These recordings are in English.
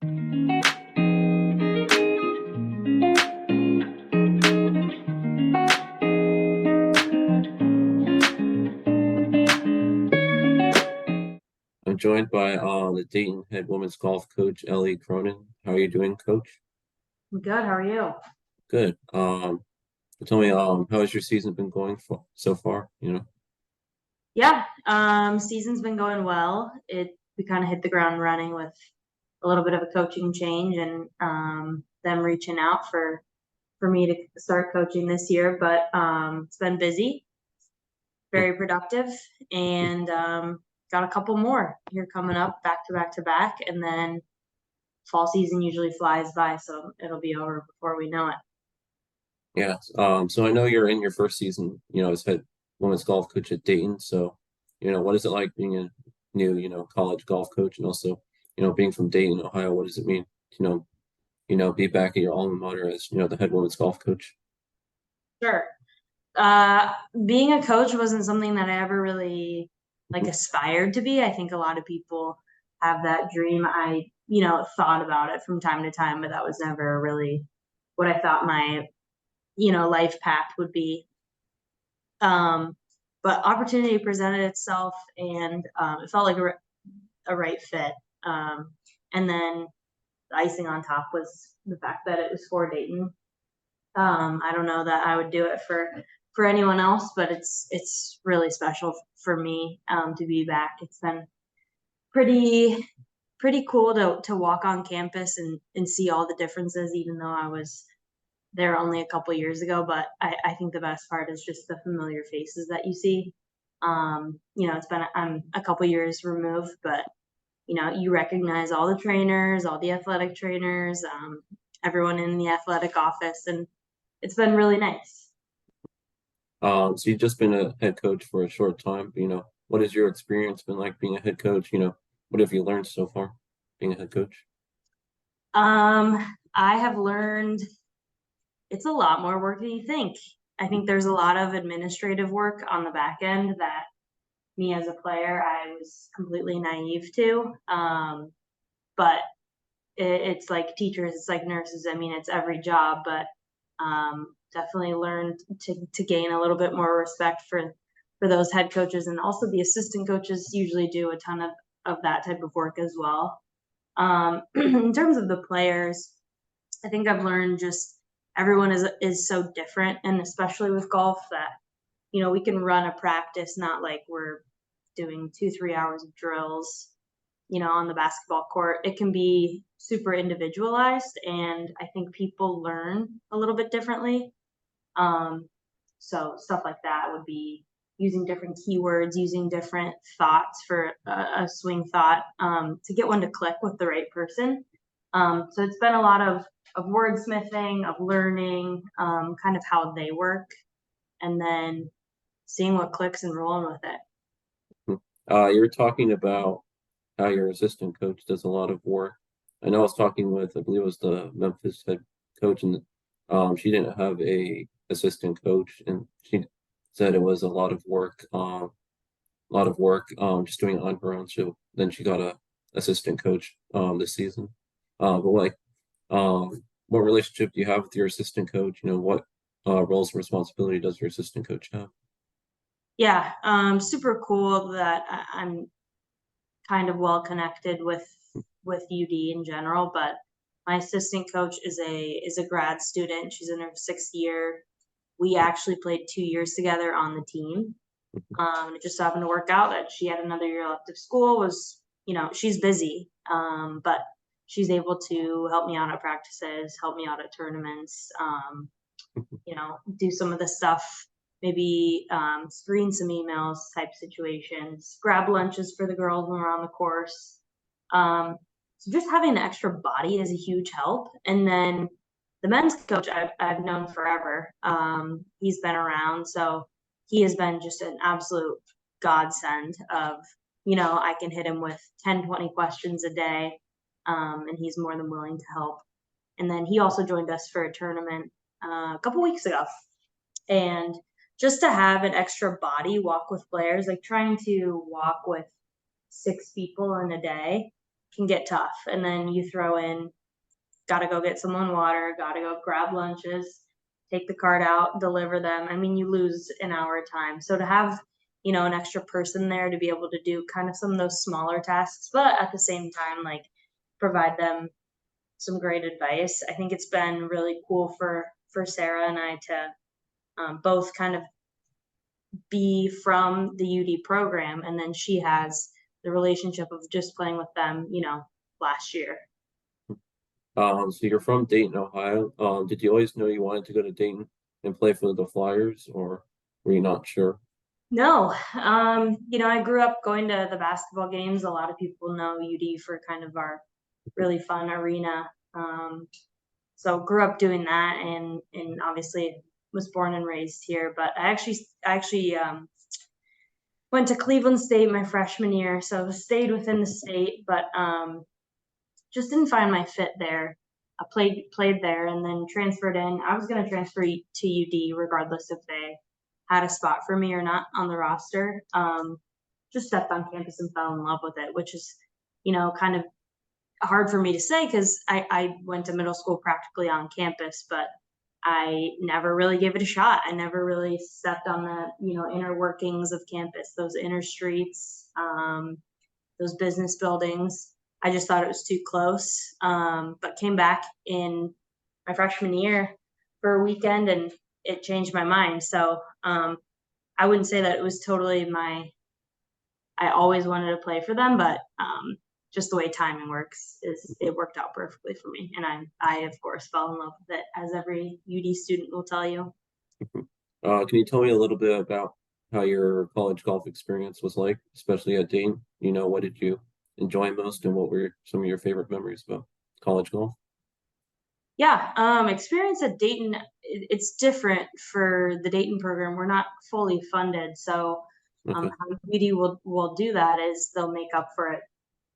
I'm joined by the Dayton head women's golf coach, Ellie Cronin. How are you doing, coach? I'm good. How are you? Good. Tell me, how has your season been going for so far? Yeah, season's been going well. We kind of hit the ground running with a little bit of a coaching change and them reaching out for me to start coaching this year. But it's been busy, very productive, and got a couple more here coming up back to back to back, and then fall season usually flies by, so it'll be over before we know it. Yeah. So I know you're in your first season, as head women's golf coach at Dayton. So, what is it like being a new, college golf coach, and also, being from Dayton, Ohio? What does it mean, be back at your alma mater as, the head women's golf coach? Sure. Being a coach wasn't something that I ever really Mhm. aspired to be. I think a lot of people have that dream. I, thought about it from time to time, but that was never really what I thought my, life path would be. Um, but opportunity presented itself and it felt like a right fit. Um, and then the icing on top was the fact that it was for Dayton. I don't know that I would do it for anyone else, but it's really special for me to be back. It's been pretty pretty cool to walk on campus and see all the differences, even though I was there only a couple years ago. But I think the best part is just the familiar faces that you see. It's been I'm a couple years removed, but you recognize all the trainers, all the athletic trainers, everyone in the athletic office, and it's been really nice. So you've just been a head coach for a short time. What has your experience been like being a head coach? What have you learned so far being a head coach? I have learned it's a lot more work than you think. I think there's a lot of administrative work on the back end that me as a player, I was completely naive to. But it's like teachers, it's like nurses. I mean, it's every job, but definitely learned to gain a little bit more respect for those head coaches, and also the assistant coaches usually do a ton of that type of work as well. In terms of the players, I think I've learned just everyone is so different, and especially with golf that we can run a practice not like we're doing 2-3 hours of drills on the basketball court. It can be super individualized, and I think people learn a little bit differently. So stuff like that would be using different keywords, using different thoughts for a swing thought to get one to click with the right person. So it's been a lot of wordsmithing, of learning kind of how they work, and then seeing what clicks and rolling with it. You were talking about how your assistant coach does a lot of work. I know I was talking with, I believe it was the Memphis head coach, and she didn't have a assistant coach, and she said it was just doing it on her own. So then she got a assistant coach this season. But what relationship do you have with your assistant coach? What roles and responsibility does your assistant coach have? Yeah, super cool that I'm kind of well connected with UD in general, but my assistant coach is a grad student. She's in her 6th year. We actually played 2 years together on the team. It just happened to work out that she had another year left of school. She's busy, but she's able to help me out at practices, help me out at tournaments. Do some of the stuff, maybe screen some emails type situations, grab lunches for the girls when we're on the course. So just having an extra body is a huge help. And then the men's coach I've known forever. He's been around, so he has been just an absolute godsend of, I can hit him with 10, 20 questions a day, and he's more than willing to help. And then he also joined us for a tournament a couple weeks ago. And just to have an extra body walk with players, like trying to walk with 6 people in a day can get tough. And then you throw in, got to go get someone water, got to go grab lunches, take the cart out, deliver them. I mean, you lose an hour of time. So to have, an extra person there to be able to do kind of some of those smaller tasks, but at the same time, like provide them some great advice. I think it's been really cool for Sarah and I to both kind of be from the UD program, and then she has the relationship of just playing with them, last year. So you're from Dayton, Ohio. Did you always know you wanted to go to Dayton and play for the Flyers, or were you not sure? No, I grew up going to the basketball games. A lot of people know UD for kind of our really fun arena. So grew up doing that, and obviously was born and raised here. But I actually went to Cleveland State my freshman year, so stayed within the state, but just didn't find my fit there. I played there and then transferred in. I was going to transfer to UD regardless if they had a spot for me or not on the roster. Just stepped on campus and fell in love with it, which is, kind of hard for me to say because I went to middle school practically on campus, but I never really gave it a shot. I never really stepped on the, inner workings of campus, those inner streets, those business buildings. I just thought it was too close. But came back in my freshman year for a weekend and it changed my mind. So I wouldn't say that it was totally I always wanted to play for them, but just the way timing works is it worked out perfectly for me. And I of course fell in love with it, as every UD student will tell you. Can you tell me a little bit about how your college golf experience was like, especially at Dayton? What did you enjoy most, and what were some of your favorite memories about college golf? Yeah, experience at Dayton, it's different for the Dayton program. We're not fully funded, so Okay. how UD will do that is they'll make up for it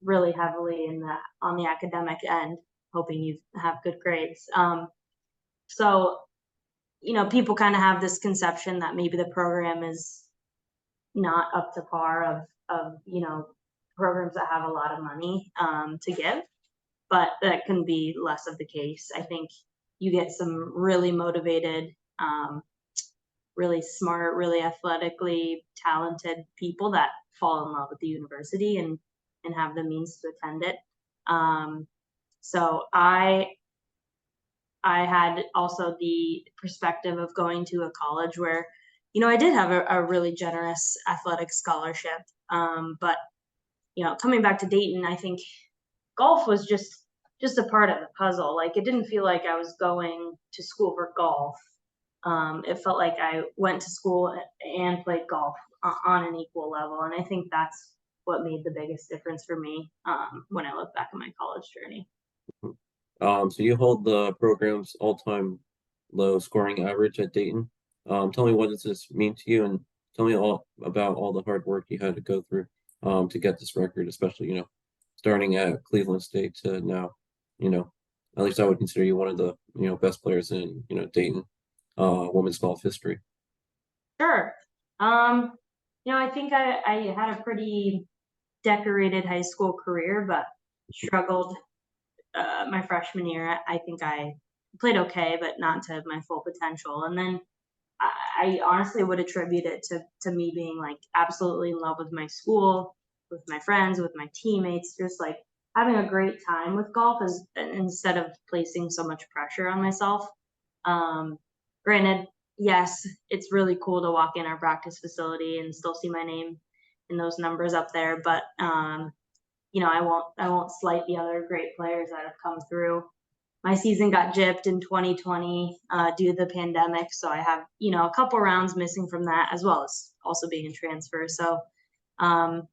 really heavily on the academic end, hoping you have good grades. So people kind of have this conception that maybe the program is not up to par of programs that have a lot of money to give, but that can be less of the case. I think you get some really motivated, really smart, really athletically talented people that fall in love with the university and have the means to attend it. So I had also the perspective of going to a college where, I did have a really generous athletic scholarship. But coming back to Dayton, I think golf was just a part of the puzzle. Like it didn't feel like I was going to school for golf. It felt like I went to school and played golf on an equal level, and I think that's what made the biggest difference for me when I look back at my college journey. So you hold the program's all-time low scoring average at Dayton. Tell me, what does this mean to you, and tell me all about all the hard work you had to go through to get this record, especially, starting at Cleveland State to now, at least I would consider you one of the, best players in, Dayton women's golf history. Sure. I think I had a pretty decorated high school career, but struggled my freshman year. I think I played okay, but not to my full potential. And then I honestly would attribute it to me being like absolutely in love with my school, with my friends, with my teammates, just like having a great time with golf is instead of placing so much pressure on myself. Um, Granted, yes, it's really cool to walk in our practice facility and still see my name in those numbers up there, but I won't slight the other great players that have come through. My season got gypped in 2020 due to the pandemic, so I have a couple rounds missing from that, as well as also being a transfer. So um,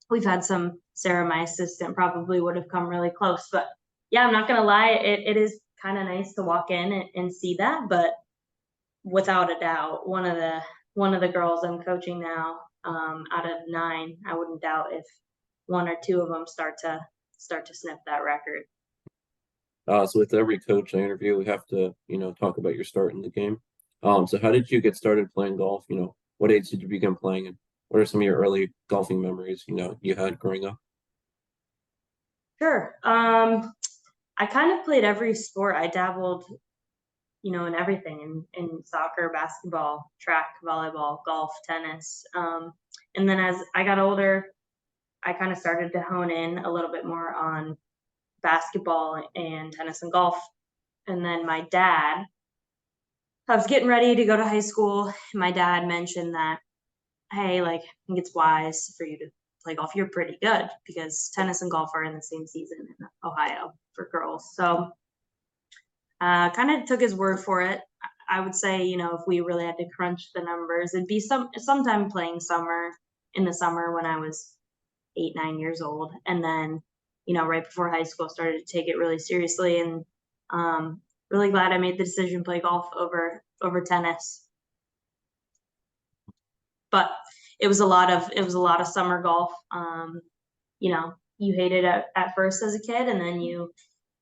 we've had some. Sarah, my assistant, probably would have come really close, but yeah, I'm not gonna lie, it is kind of nice to walk in and see that, but without a doubt, one of the girls I'm coaching now, out of 9, I wouldn't doubt if one or two of them start to sniff that record. So with every coach I interview, we have to, talk about your start in the game. So how did you get started playing golf? What age did you begin playing, and what are some of your early golfing memories, you had growing up? Sure. I kind of played every sport. I dabbled, in everything in soccer, basketball, track, volleyball, golf, tennis. And then as I got older, I kind of started to hone in a little bit more on basketball and tennis and golf. And then I was getting ready to go to high school. My dad mentioned that, hey, like, I think it's wise for you to play golf. You're pretty good because tennis and golf are in the same season in Ohio for girls. So kind of took his word for it. I would say, if we really had to crunch the numbers, it'd be sometime playing summer in the summer when I was 8, 9 years old, and then right before high school, started to take it really seriously, and really glad I made the decision to play golf over tennis. But it was a lot of summer golf. You hate it at first as a kid, and then you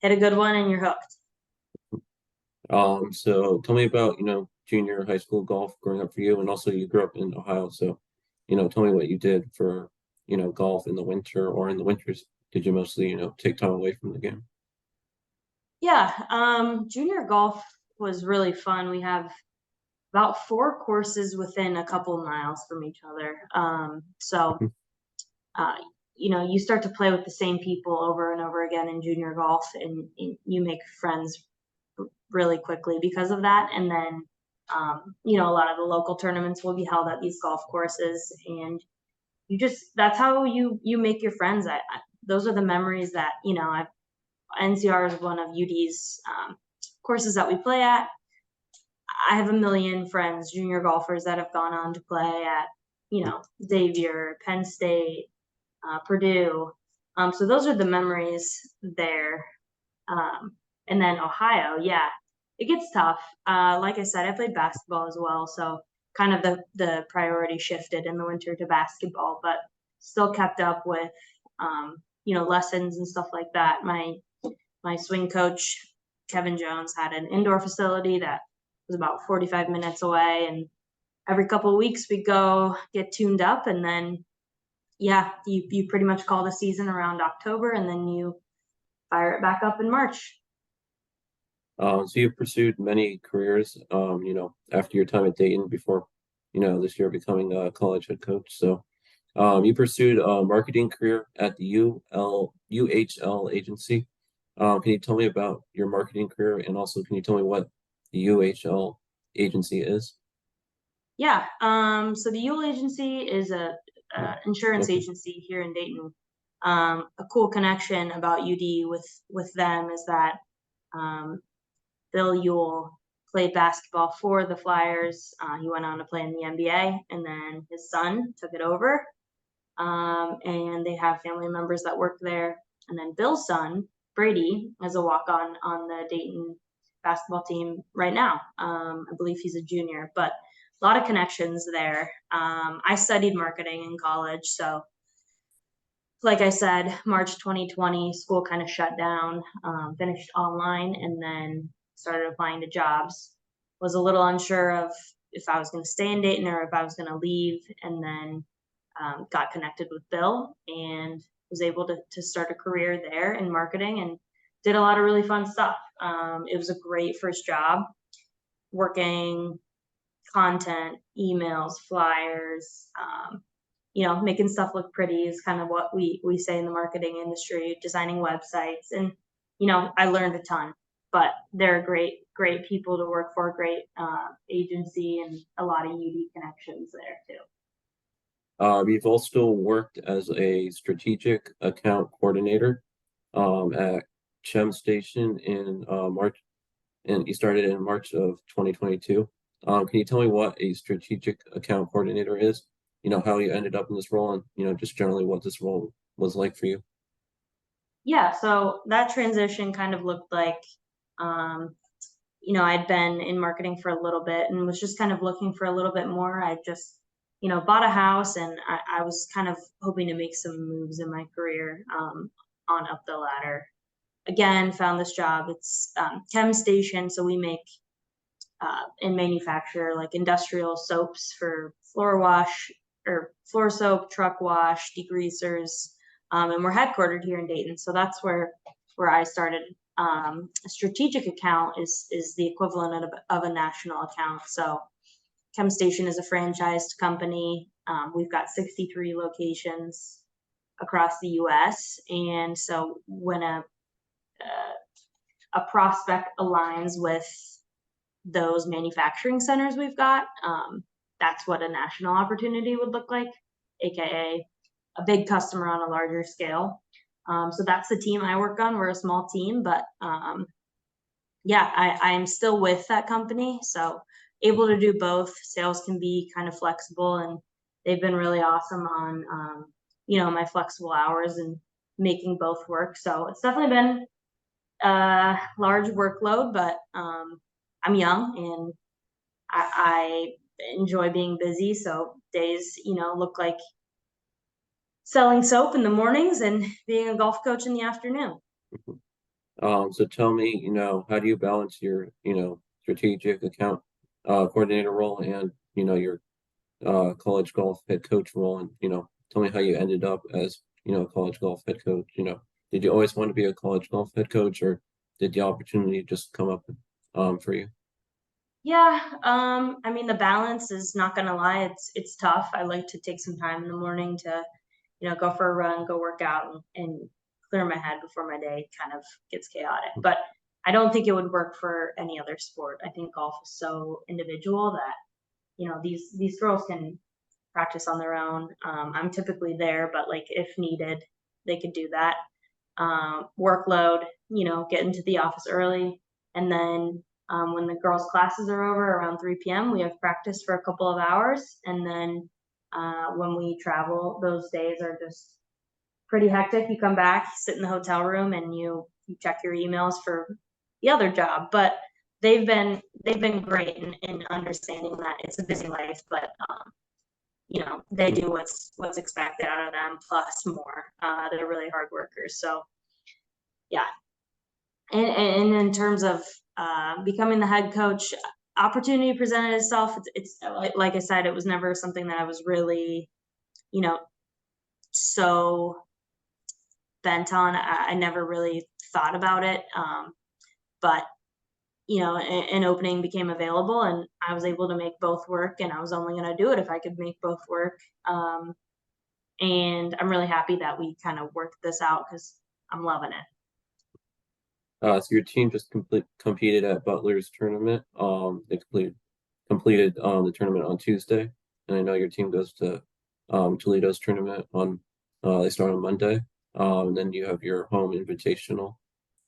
hit a good one and you're hooked. So tell me about, junior high school golf growing up for you, and also you grew up in Ohio, so, tell me what you did for, golf in the winter, or in the winters, did you mostly, take time away from the game? Yeah, junior golf was really fun. We have about 4 courses within a couple miles from each other. So, uh, you start to play with the same people over and over again in junior golf, and you make friends really quickly because of that. And then, a lot of the local tournaments will be held at these golf courses, and that's how you make your friends. Those are the memories that, NCR is one of UD's courses that we play at. I have a million friends, junior golfers, that have gone on to play at, Xavier, Penn State, Purdue. So those are the memories there. And then Ohio, yeah, it gets tough. Like I said, I played basketball as well, so kind of the priority shifted in the winter to basketball, but still kept up with, lessons and stuff like that. My swing coach, Kevin Jones, had an indoor facility that was about 45 minutes away, and every couple of weeks we'd go get tuned up, and then yeah, you pretty much call the season around October, and then you fire it back up in March. So you've pursued many careers, after your time at Dayton before, this year becoming a college head coach. So, you pursued a marketing career at the UHL agency. Can you tell me about your marketing career, and also can you tell me what the UHL agency is? Yeah. So the Yule Agency is a insurance Okay. agency here in Dayton. A cool connection about UD with them is that um, Bill Yule played basketball for the Flyers. He went on to play in the NBA, and then his son took it over. And they have family members that work there. And then Bill's son, Brady, is a walk on the Dayton basketball team right now. I believe he's a junior, but a lot of connections there. I studied marketing in college, so like I said, March 2020, school kind of shut down, finished online, and then started applying to jobs. Was a little unsure of if I was going to stay in Dayton or if I was going to leave, and then got connected with Bill and was able to start a career there in marketing, and did a lot of really fun stuff. It was a great first job working content, emails, flyers, making stuff look pretty is kind of what we say in the marketing industry, designing websites. And, I learned a ton, but they're great people to work for, great agency, and a lot of UD connections there too. You've also worked as a strategic account coordinator, at Chem Station in March, and you started in March of 2022. Can you tell me what a strategic account coordinator is? How you ended up in this role, and just generally what this role was like for you. Yeah, so that transition kind of looked like, um, I'd been in marketing for a little bit and was just kind of looking for a little bit more. I just, bought a house, and I was kind of hoping to make some moves in my career, on up the ladder. Again, found this job. It's Chem Station, so we make and manufacture like industrial soaps for floor wash or floor soap, truck wash, degreasers. and we're headquartered here in Dayton. So that's where I started. A strategic account is the equivalent of a national account. So ChemStation is a franchised company. We've got 63 locations across the U.S. And so when a prospect aligns with those manufacturing centers we've got, that's what a national opportunity would look like, aka a big customer on a larger scale. So that's the team I work on. We're a small team, but yeah, I'm still with that company, so able to do both. Sales can be kind of flexible, and they've been really awesome on my flexible hours and making both work. So it's definitely been a large workload, but I'm young and I enjoy being busy. So days, look like selling soap in the mornings and being a golf coach in the afternoon. So tell me, how do you balance your, strategic account coordinator role and, your college golf head coach role? And, tell me how you ended up as, a college golf head coach. Did you always want to be a college golf head coach, or did the opportunity just come up for you? Yeah, I mean the balance is not gonna lie, it's tough. I like to take some time in the morning to, go for a run, go work out and clear my head before my day kind of gets chaotic. But I don't think it would work for any other sport. I think golf is so individual that, these girls can practice on their own. I'm typically there, but like if needed, they could do that. Workload, get into the office early. And then when the girls' classes are over around 3 p.m., we have practice for a couple of hours. And then when we travel, those days are just pretty hectic. You come back, sit in the hotel room, and you check your emails for the other job. But they've been great in understanding that it's a busy life, but they do what's expected out of them plus more. They're really hard workers. So yeah, and in terms of becoming the head coach, opportunity presented itself. It's like I said, it was never something that I was really, you know, so bent on. I never really thought about it, but an opening became available, and I was able to make both work. And I was only going to do it if I could make both work. And I'm really happy that we kind of worked this out because I'm loving it. So your team just competed at Butler's tournament. They completed the tournament on Tuesday, and I know your team goes to Toledo's tournament on they start on Monday. And then you have your home invitational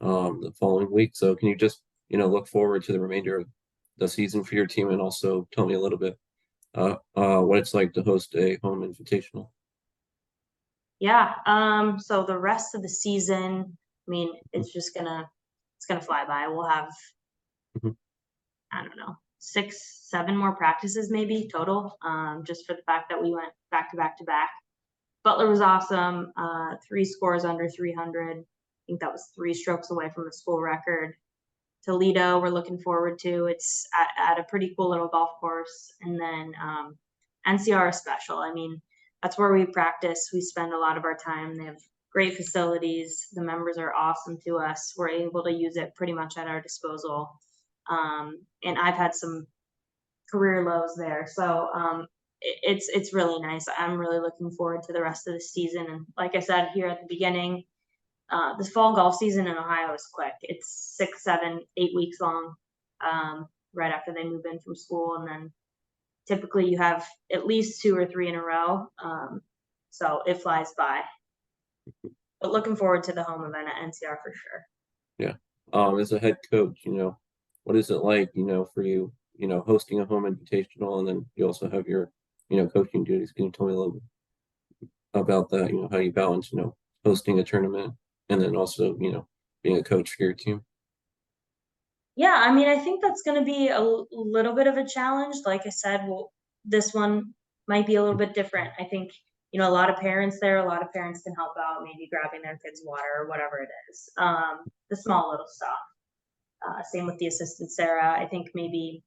the following week. So can you just look forward to the remainder of the season for your team, and also tell me a little bit what it's like to host a home invitational? Yeah. So the rest of the season, I mean, it's gonna fly by. We'll have, Mhm. I don't know, 6, 7 more practices maybe total. Just for the fact that we went back to back to back. Butler was awesome. 3 scores under 300. I think that was 3 strokes away from the school record. Toledo, we're looking forward to. It's at a pretty cool little golf course. And then NCR is special. I mean, that's where we practice. We spend a lot of our time. They have great facilities. The members are awesome to us. We're able to use it pretty much at our disposal. And I've had some career lows there. So it's really nice. I'm really looking forward to the rest of the season. And like I said here at the beginning, the fall golf season in Ohio is quick. It's 6, 7, 8 weeks long, right after they move in from school, and then typically you have at least 2 or 3 in a row. So it flies by. But looking forward to the home event at NCR for sure. Yeah. As a head coach, what is it like, for you, hosting a home invitational, and then you also have your, coaching duties. Can you tell me a little bit about that, how you balance, hosting a tournament and then also, being a coach for your team? Yeah, I mean, I think that's going to be a little bit of a challenge. Like I said, well, this one might be a little bit different. I think, a lot of parents there, a lot of parents can help out, maybe grabbing their kids' water or whatever it is. The small little stuff. Same with the assistant Sarah. I think maybe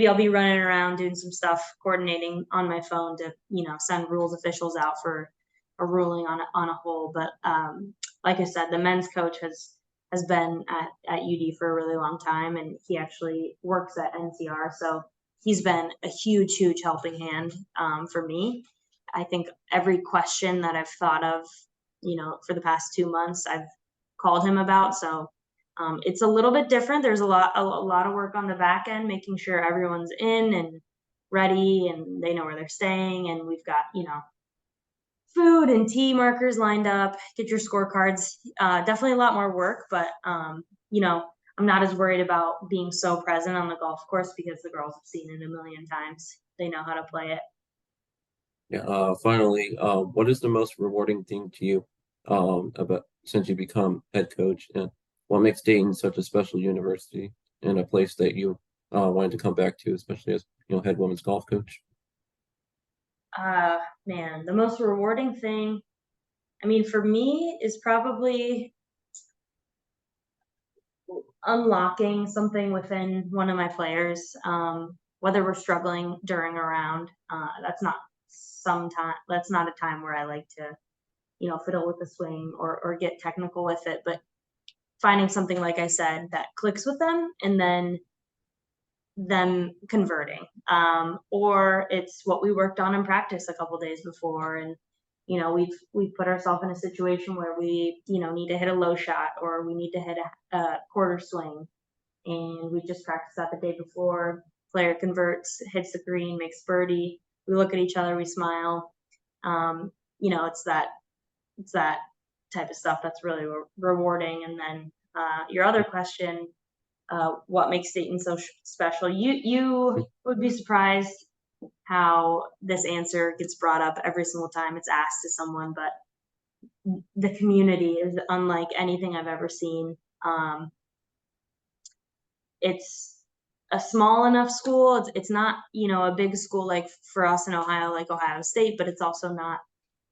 I'll be running around doing some stuff, coordinating on my phone to send rules officials out for a ruling on a whole. But like I said, the men's coach has been at UD for a really long time, and he actually works at NCR, so he's been a huge helping hand for me. I think every question that I've thought of, for the past 2 months, I've called him about. So it's a little bit different. There's a lot of work on the back end, making sure everyone's in and ready and they know where they're staying. And we've got, food and tea markers lined up, get your scorecards. Definitely a lot more work, but, I'm not as worried about being so present on the golf course because the girls have seen it a million times. They know how to play it. Yeah. Finally, what is the most rewarding thing to you about since you become head coach, and what makes Dayton such a special university and a place that you wanted to come back to, especially as head women's golf coach? Man, the most rewarding thing, I mean, for me, is probably unlocking something within one of my players, whether we're struggling during a round. That's not a time where I like to, fiddle with the swing or get technical with it, but finding something, like I said, that clicks with them and then them converting. Or it's what we worked on in practice a couple days before, and we've put ourselves in a situation where we need to hit a low shot or we need to hit a quarter swing, and we just practiced that the day before. Player converts, hits the green, makes birdie. We look at each other, we smile. It's that type of stuff that's really rewarding. And then your other question, what makes Dayton so special? You would be surprised how this answer gets brought up every single time it's asked to someone, but the community is unlike anything I've ever seen. It's a small enough school. It's not, a big school like for us in Ohio, like Ohio State, but it's also not,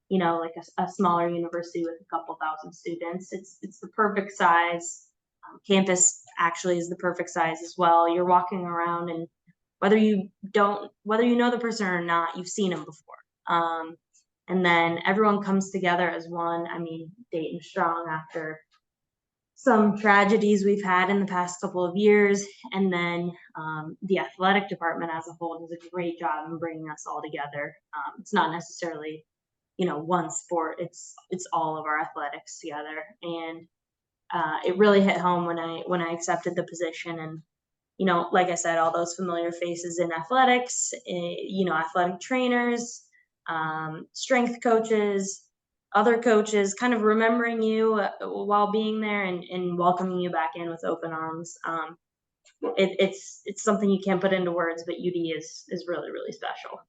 like a smaller university with a couple thousand students. It's the perfect size. Campus actually is the perfect size as well. You're walking around, and whether you know the person or not, you've seen them before. And then everyone comes together as one. I mean, Dayton strong after some tragedies we've had in the past couple of years. And then the athletic department as a whole does a great job in bringing us all together. It's not necessarily, one sport. It's all of our athletics together. And it really hit home when I accepted the position. And like I said, all those familiar faces in athletics, athletic trainers, strength coaches, other coaches, kind of remembering you while being there and welcoming you back in with open arms. It's something you can't put into words, but UD is really, really special.